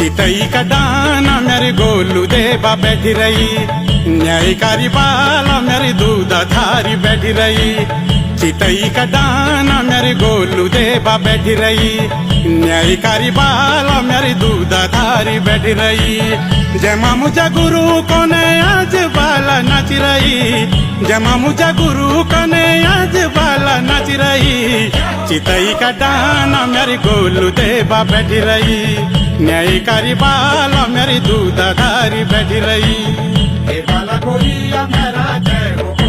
चितई का डाना मेरी गोलू देवा बैठी रही, न्यायकारी बाला मेरी दूधा धारी बैठी रही। चितई का डाना मेरी गोलू देवा बैठी रही, न्यायकारी बाला मेरी दूधा धारी बैठी रही। जमा मुझा गुरु कोने आज बाला नाच रही, जमा मुझा गुरु कोने आज बाला नाच रही। चितई का डाना मेरी गोलू देवा बैठी रही, न्यायकारी बाला मेरी दूधा धारी बैठी रही। बाला गोरिया मेरा जय हो।